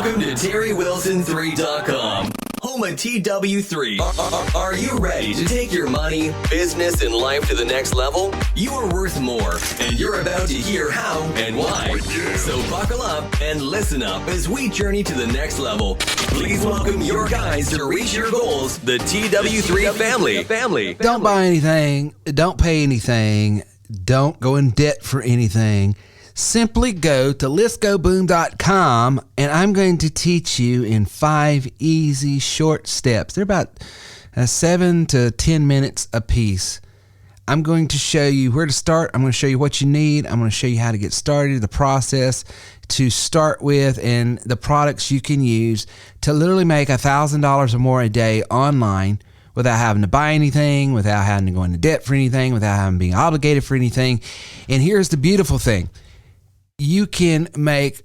Welcome to TerryWilson3.com, home of TW3. Are you ready to take your money, business, and life to the next level? You are worth more, and you're about to hear how and why. So buckle up and listen up as we journey to the next level. Please welcome your guys to reach your goals, the TW3 family. Don't buy anything. Don't pay anything. Don't go in debt for anything. Simply go to letsgoboom.com, and I'm going to teach you in 5 easy short steps. They're about 7 to 10 minutes a piece. I'm going to show you where to start. I'm going to show you what you need. I'm going to show you how to get started, the process to start with, and the products you can use to literally make $1,000 or more a day online without having to buy anything, without having to go into debt for anything, without having to be obligated for anything. And here's the beautiful thing. You can make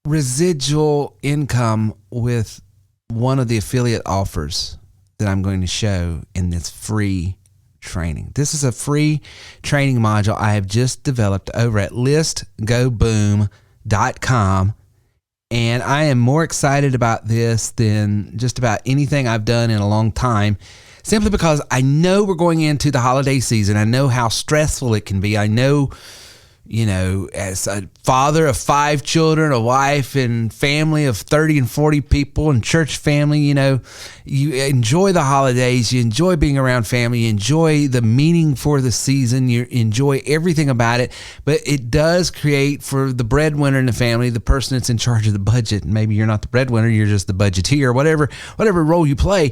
residual income with one of the affiliate offers that I'm going to show in this free training. This is a free training module I have just developed over at letsgoboom.com. And I am more excited about this than just about anything I've done in a long time, simply because I know we're going into the holiday season. I know how stressful it can be. I know, as a father of 5 children, a wife and family of 30 and 40 people, and church family, you enjoy the holidays, you enjoy being around family, you enjoy the meaning for the season, you enjoy everything about it, but it does create for the breadwinner in the family, the person that's in charge of the budget. Maybe you're not the breadwinner, you're just the budgeteer, whatever role you play.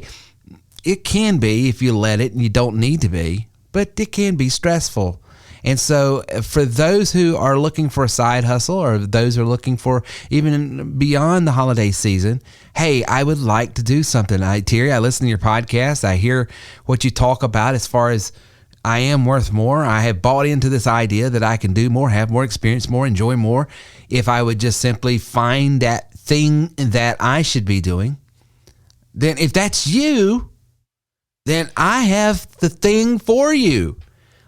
It can be, if you let it, and you don't need to be, but it can be stressful. And so for those who are looking for a side hustle, or those who are looking for even beyond the holiday season, hey, I would like to do something. Terry, I listen to your podcast. I hear what you talk about as far as I am worth more. I have bought into this idea that I can do more, have more experience, more, enjoy more, if I would just simply find that thing that I should be doing. Then if that's you, then I have the thing for you.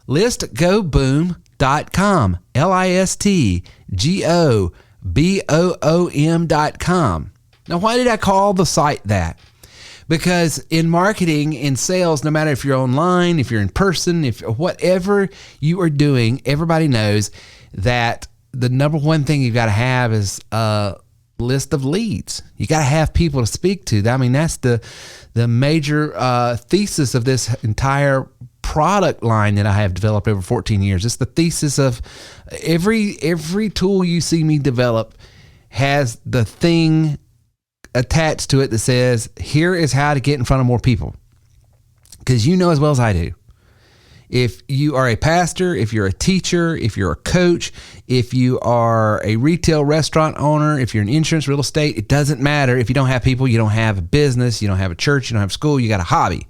letsgoboom.com, letsgoboom.com. Now, why did I call the site that? Because in marketing, in sales, no matter if you're online, if you're in person, if whatever you are doing, everybody knows that the number one thing you've got to have is a list of leads. You got to have people to speak to. I mean, that's the major thesis of this entire product line that I have developed over 14 years. It's the thesis of every tool you see me develop has the thing attached to it that says, here is how to get in front of more people. Because you know as well as I do, if you are a pastor, if you're a teacher, if you're a coach, if you are a retail restaurant owner, if you're in insurance, real estate, it doesn't matter. If you don't have people, you don't have a business, you don't have a church, you don't have a school, you got a hobby.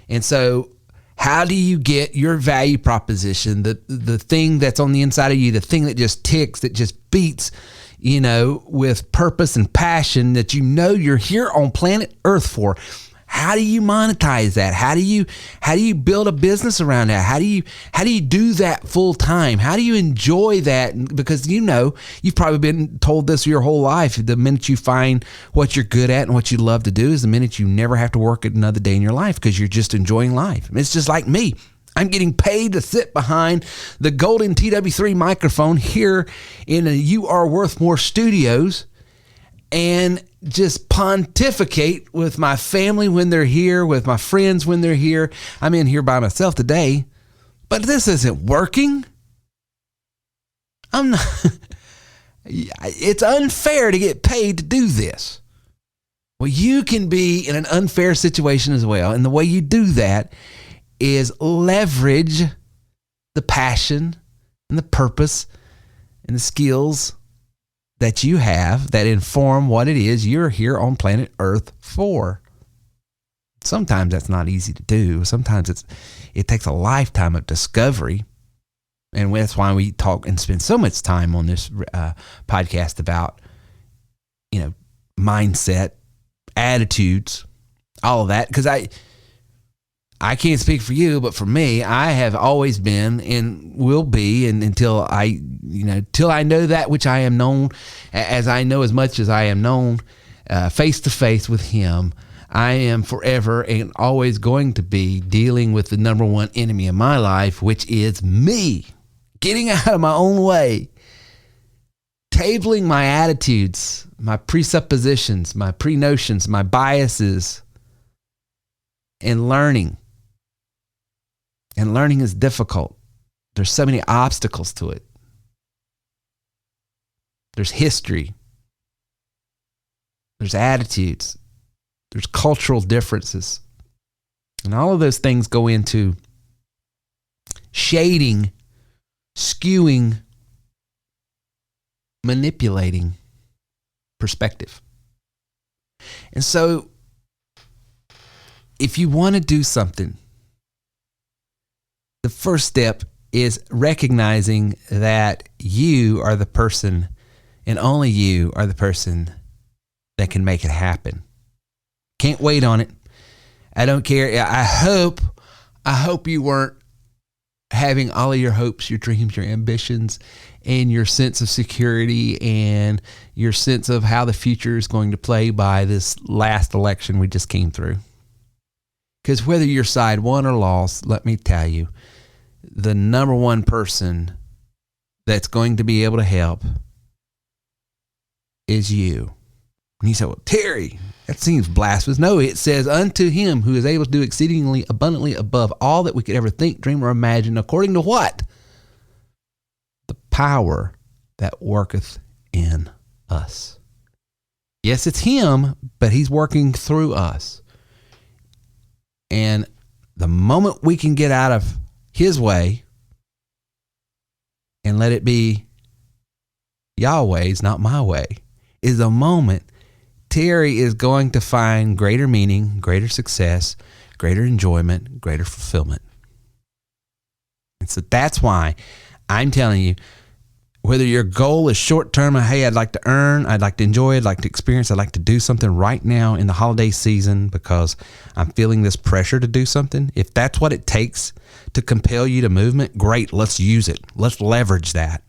And so how do you get your value proposition, the thing that's on the inside of you, the thing that just ticks, that just beats, with purpose and passion that you're here on planet Earth for? How do you monetize that? How do you build a business around that? How do you do that full time? How do you enjoy that? Because you've probably been told this your whole life. The minute you find what you're good at and what you love to do is the minute you never have to work another day in your life, because you're just enjoying life. It's just like me. I'm getting paid to sit behind the golden TW3 microphone here in You Are Worth More studios and just pontificate with my family when they're here, with my friends when they're here. I'm in here by myself today, but this isn't working. I'm not. It's unfair to get paid to do this. Well, you can be in an unfair situation as well. And the way you do that is leverage the passion and the purpose and the skills that you have that inform what it is you're here on planet Earth for. Sometimes that's not easy to do. Sometimes it takes a lifetime of discovery. And that's why we talk and spend so much time on this podcast about, mindset, attitudes, all of that. Because I can't speak for you, but for me, I have always been and will be, and till I know that which I am known, as I know as much as I am known, face to face with him, I am forever and always going to be dealing with the number one enemy in my life, which is me. Getting out of my own way. Tabling my attitudes, my presuppositions, my pre-notions, my biases, and learning. And learning is difficult. There's so many obstacles to it. There's history. There's attitudes. There's cultural differences. And all of those things go into shading, skewing, manipulating perspective. And so, if you want to do something, the first step is recognizing that you are the person, and only you are the person that can make it happen. Can't wait on it. I don't care. I hope you weren't having all of your hopes, your dreams, your ambitions, and your sense of security and your sense of how the future is going to play by this last election we just came through. Because whether your side won or lost, let me tell you, the number one person that's going to be able to help is you. And you say, well, Terry, that seems blasphemous. No, it says, unto him who is able to do exceedingly abundantly above all that we could ever think, dream, or imagine, according to what? The power that worketh in us. Yes, it's him, but he's working through us. And the moment we can get out of his way and let it be Yahweh's, not my way, is the moment Terry is going to find greater meaning, greater success, greater enjoyment, greater fulfillment. And so that's why I'm telling you, whether your goal is short-term, hey, I'd like to earn, I'd like to enjoy, I'd like to experience, I'd like to do something right now in the holiday season because I'm feeling this pressure to do something. If that's what it takes to compel you to movement, great, let's use it. Let's leverage that.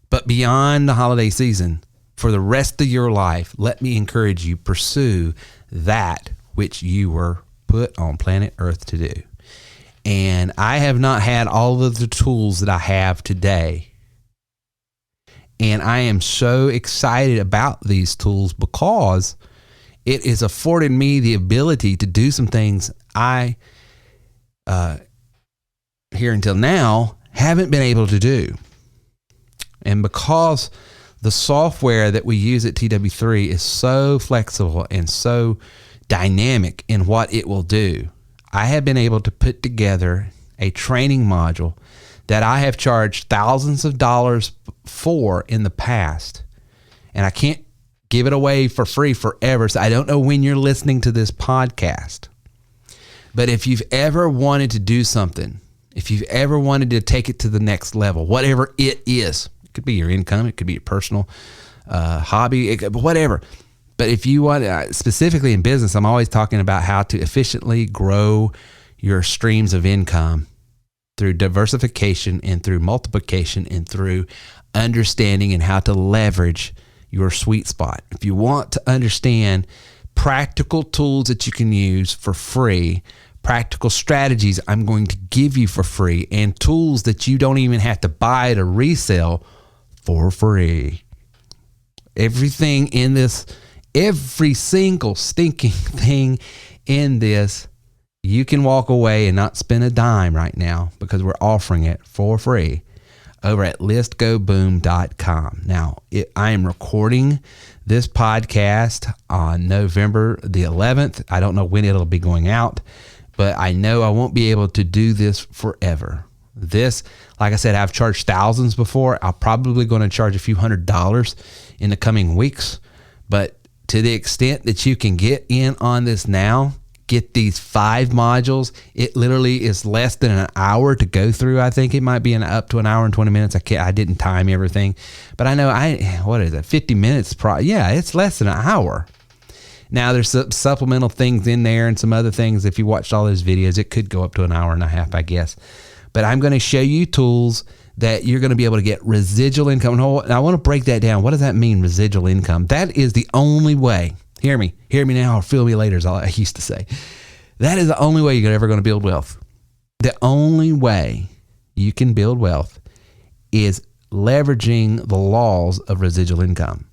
But beyond the holiday season, for the rest of your life, let me encourage you, pursue that which you were put on planet Earth to do. And I have not had all of the tools that I have today. And I am so excited about these tools because it has afforded me the ability to do some things I, here until now, haven't been able to do. And because the software that we use at TW3 is so flexible and so dynamic in what it will do, I have been able to put together a training module that I have charged thousands of dollars for in the past. And I can't give it away for free forever. So I don't know when you're listening to this podcast. But if you've ever wanted to do something, if you've ever wanted to take it to the next level, whatever it is, it could be your income, it could be your personal hobby, whatever. But if you want, specifically in business, I'm always talking about how to efficiently grow your streams of income through diversification and through multiplication and through understanding and how to leverage your sweet spot. If you want to understand practical tools that you can use for free, practical strategies I'm going to give you for free, and tools that you don't even have to buy to resell for free. Everything in this, every single stinking thing in this, you can walk away and not spend a dime right now because we're offering it for free over at listgoboom.com. Now, I am recording this podcast on November the 11th. I don't know when it'll be going out, but I know I won't be able to do this forever. This, like I said, I've charged thousands before. I'm probably going to charge a few $100s in the coming weeks, but to the extent that you can get in on this now, get these 5 modules. It literally is less than an hour to go through. I think it might be up to an hour and 20 minutes. I didn't time everything, but I know 50 minutes. Yeah, it's less than an hour. Now, there's some supplemental things in there and some other things. If you watched all those videos, it could go up to an hour and a half, I guess. But I'm going to show you tools that you're going to be able to get residual income. And I want to break that down. What does that mean, residual income? That is the only way. Hear me now, or feel me later, is all I used to say. That is the only way you're ever going to build wealth. The only way you can build wealth is leveraging the laws of residual income.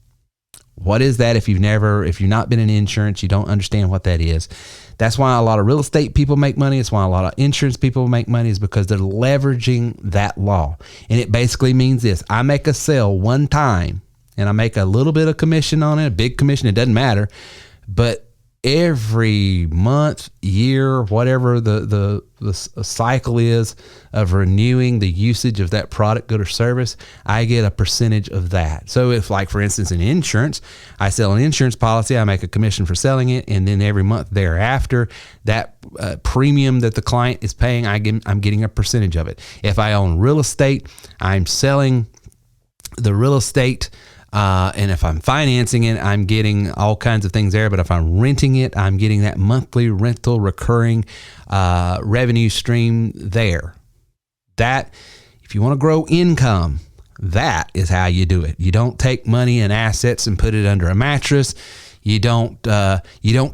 What is that? If you've not been in insurance, you don't understand what that is. That's why a lot of real estate people make money. It's why a lot of insurance people make money, is because they're leveraging that law. And it basically means this: I make a sale one time and I make a little bit of commission on it, a big commission, it doesn't matter. But every month, year, whatever the cycle is of renewing the usage of that product, good, or service, I get a percentage of that. So if, like, for instance, in insurance, I sell an insurance policy, I make a commission for selling it, and then every month thereafter, that premium that the client is paying, I'm getting a percentage of it. If I own real estate, I'm selling the real estate, and if I'm financing it, I'm getting all kinds of things there. But if I'm renting it, I'm getting that monthly rental recurring revenue stream there. That, if you want to grow income, that is how you do it. You don't take money and assets and put it under a mattress. You don't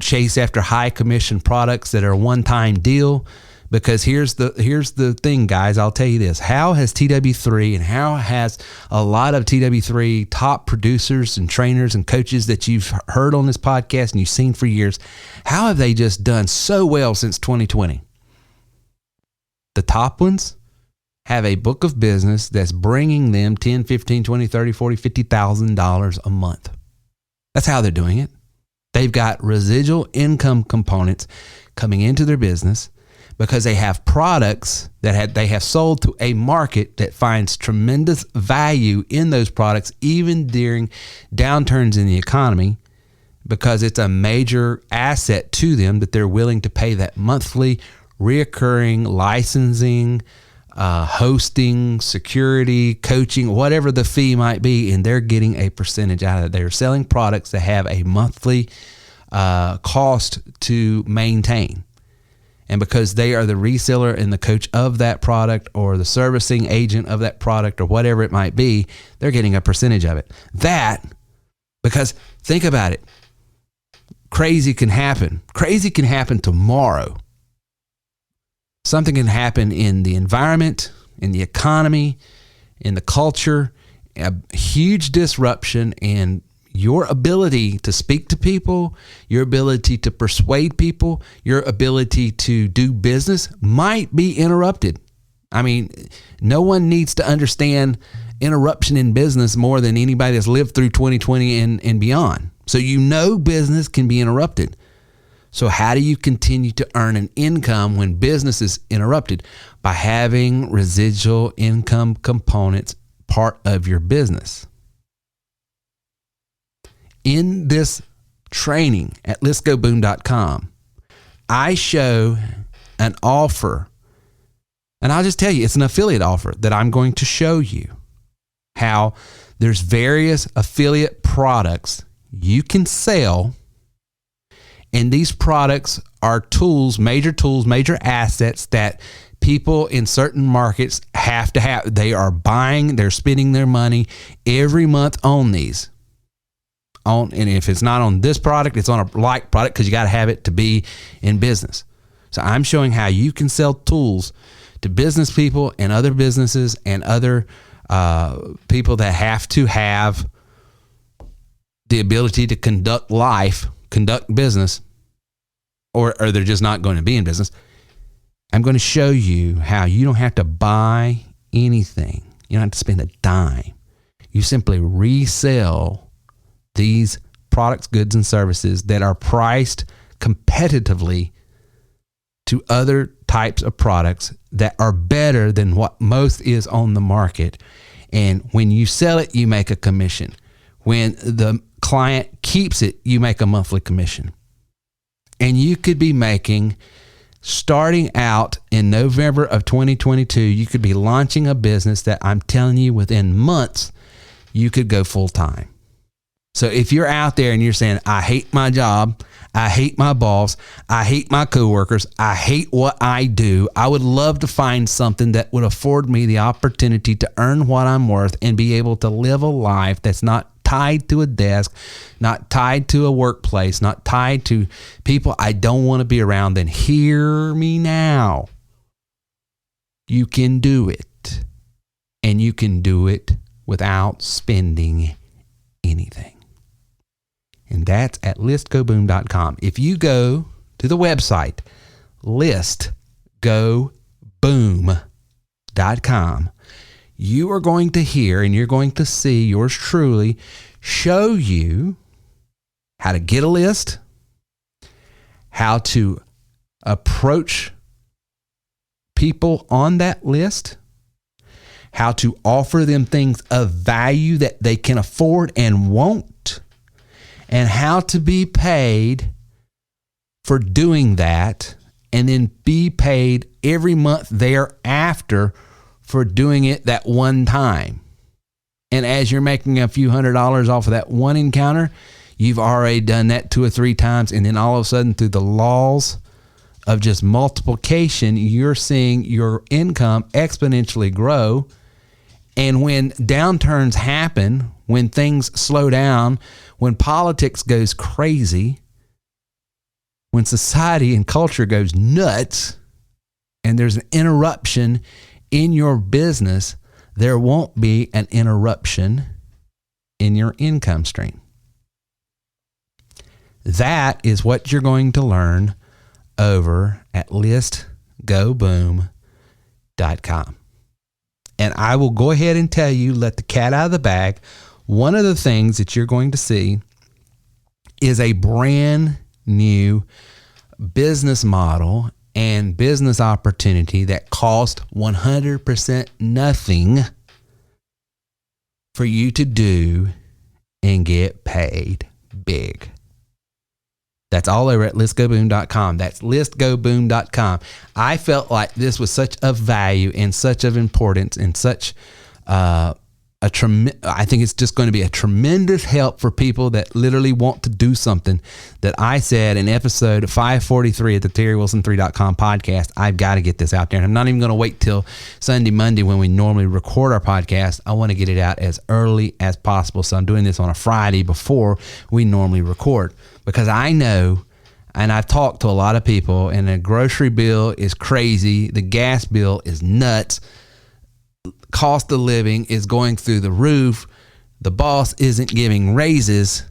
chase after high commission products that are a one-time deal. Because here's the thing, guys. I'll tell you this. How has TW3 and how has a lot of TW3 top producers and trainers and coaches that you've heard on this podcast and you've seen for years, how have they just done so well since 2020? The top ones have a book of business that's bringing them $10, $15, $20, $30, $40, $50,000 a month. That's how they're doing it. They've got residual income components coming into their business, because they have products that they have sold to a market that finds tremendous value in those products, even during downturns in the economy, because it's a major asset to them that they're willing to pay that monthly reoccurring licensing, hosting, security, coaching, whatever the fee might be, and they're getting a percentage out of it. They're selling products that have a monthly cost to maintain. And because they are the reseller and the coach of that product, or the servicing agent of that product, or whatever it might be, they're getting a percentage of it. That, because think about it, crazy can happen. Crazy can happen tomorrow. Something can happen in the environment, in the economy, in the culture, a huge disruption, and your ability to speak to people, your ability to persuade people, your ability to do business might be interrupted. I mean, no one needs to understand interruption in business more than anybody that's lived through 2020 and beyond. So business can be interrupted. So how do you continue to earn an income when business is interrupted? By having residual income components part of your business. In this training at letsgoboom.com, I show an offer, and I'll just tell you, it's an affiliate offer that I'm going to show you how there's various affiliate products you can sell, and these products are tools, major assets that people in certain markets have to have. They are buying, they're spending their money every month on these. And if it's not on this product, it's on a like product, because you got to have it to be in business. So I'm showing how you can sell tools to business people and other businesses and other people that have to have the ability to conduct business, or they're just not going to be in business. I'm going to show you how you don't have to buy anything. You don't have to spend a dime. You simply resell these products, goods, and services that are priced competitively to other types of products that are better than what most is on the market. And when you sell it, you make a commission. When the client keeps it, you make a monthly commission. And you could be making, starting out in November of 2022, you could be launching a business that I'm telling you, within months, you could go full time. So if you're out there and you're saying, I hate my job, I hate my boss, I hate my coworkers, I hate what I do, I would love to find something that would afford me the opportunity to earn what I'm worth and be able to live a life that's not tied to a desk, not tied to a workplace, not tied to people I don't want to be around, then hear me now. You can do it. And you can do it without spending anything. And that's at listgoboom.com. If you go to the website, listgoboom.com, you are going to hear and you're going to see yours truly show you how to get a list, how to approach people on that list, how to offer them things of value that they can afford and won't, and how to be paid for doing that, and then be paid every month thereafter for doing it that one time. And as you're making a few $100s off of that one encounter, you've already done that 2 or 3 times, and then all of a sudden, through the laws of just multiplication, you're seeing your income exponentially grow. And when downturns happen, when things slow down, when politics goes crazy, when society and culture goes nuts, and there's an interruption in your business, there won't be an interruption in your income stream. That is what you're going to learn over at listgoboom.com. And I will go ahead and tell you, let the cat out of the bag. One of the things that you're going to see is a brand new business model and business opportunity that cost 100% nothing for you to do and get paid big. That's all over at listgoboom.com. That's listgoboom.com. I felt like this was such of value and such of importance and such I think it's just going to be a tremendous help for people that literally want to do something, that I said in episode 543 at the TerryWilson3.com podcast, I've got to get this out there. And I'm not even going to wait till Sunday, Monday when we normally record our podcast. I want to get it out as early as possible. So I'm doing this on a Friday before we normally record, because I know, and I've talked to a lot of people, and the grocery bill is crazy. The gas bill is nuts. Cost of living is going through the roof. The boss isn't giving raises.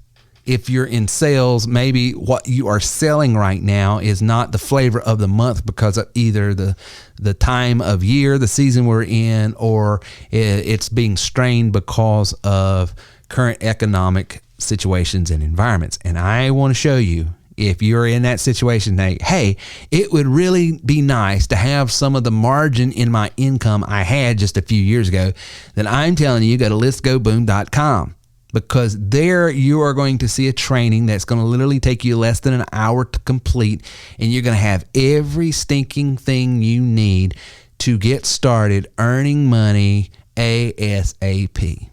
If you're in sales, maybe what you are selling right now is not the flavor of the month because of either the time of year, the season we're in, or it's being strained because of current economic situations and environments. And I want to show you, if you're in that situation, hey, it would really be nice to have some of the margin in my income I had just a few years ago, then I'm telling you, go to listgoboom.com, because there you are going to see a training that's going to literally take you less than an hour to complete, and you're going to have every stinking thing you need to get started earning money ASAP.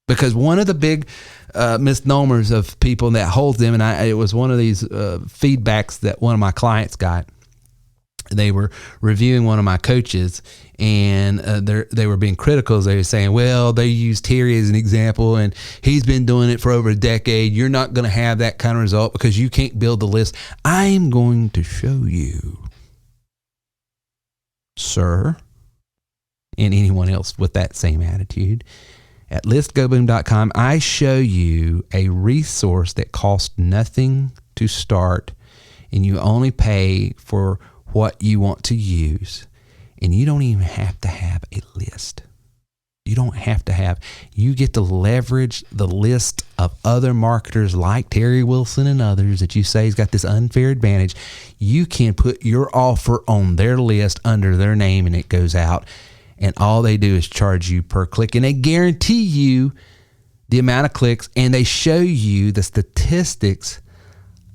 Because one of the big misnomers of people that holds them, and it was one of these feedbacks that one of my clients got. They were reviewing one of my coaches, and they were being critical. They were saying, well, they used Terry as an example, and he's been doing it for over a decade. You're not going to have that kind of result because you can't build the list. I'm going to show you, sir, and anyone else with that same attitude. At listgoboom.com, I show you a resource that costs nothing to start, and you only pay for what you want to use. And you don't even have to have a list. You don't have to have. You get to leverage the list of other marketers like Terry Wilson and others that you say has got this unfair advantage. You can put your offer on their list under their name, and it goes out. And all they do is charge you per click. And they guarantee you the amount of clicks, and they show you the statistics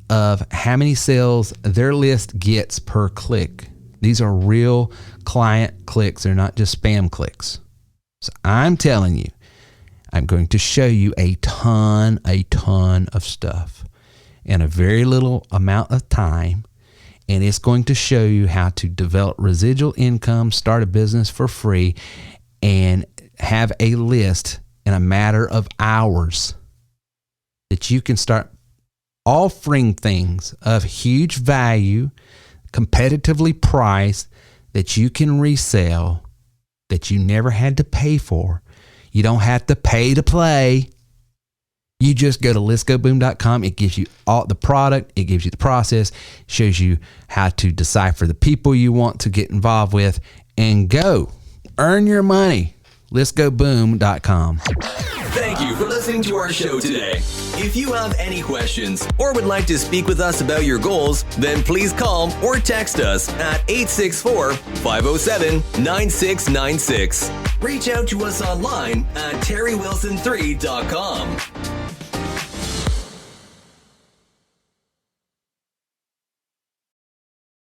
of how many sales their list gets per click. These are real client clicks. They're not just spam clicks. So I'm telling you, I'm going to show you a ton of stuff in a very little amount of time. And it's going to show you how to develop residual income, start a business for free, and have a list in a matter of hours that you can start offering things of huge value, competitively priced, that you can resell, that you never had to pay for. You don't have to pay to play. You just go to letsgoboom.com. It gives you all the product. It gives you the process. Shows you how to decipher the people you want to get involved with, and go earn your money. Letsgoboom.com. Thank you for listening to our show today. If you have any questions or would like to speak with us about your goals, then please call or text us at 864-507-9696. Reach out to us online at terrywilson3.com.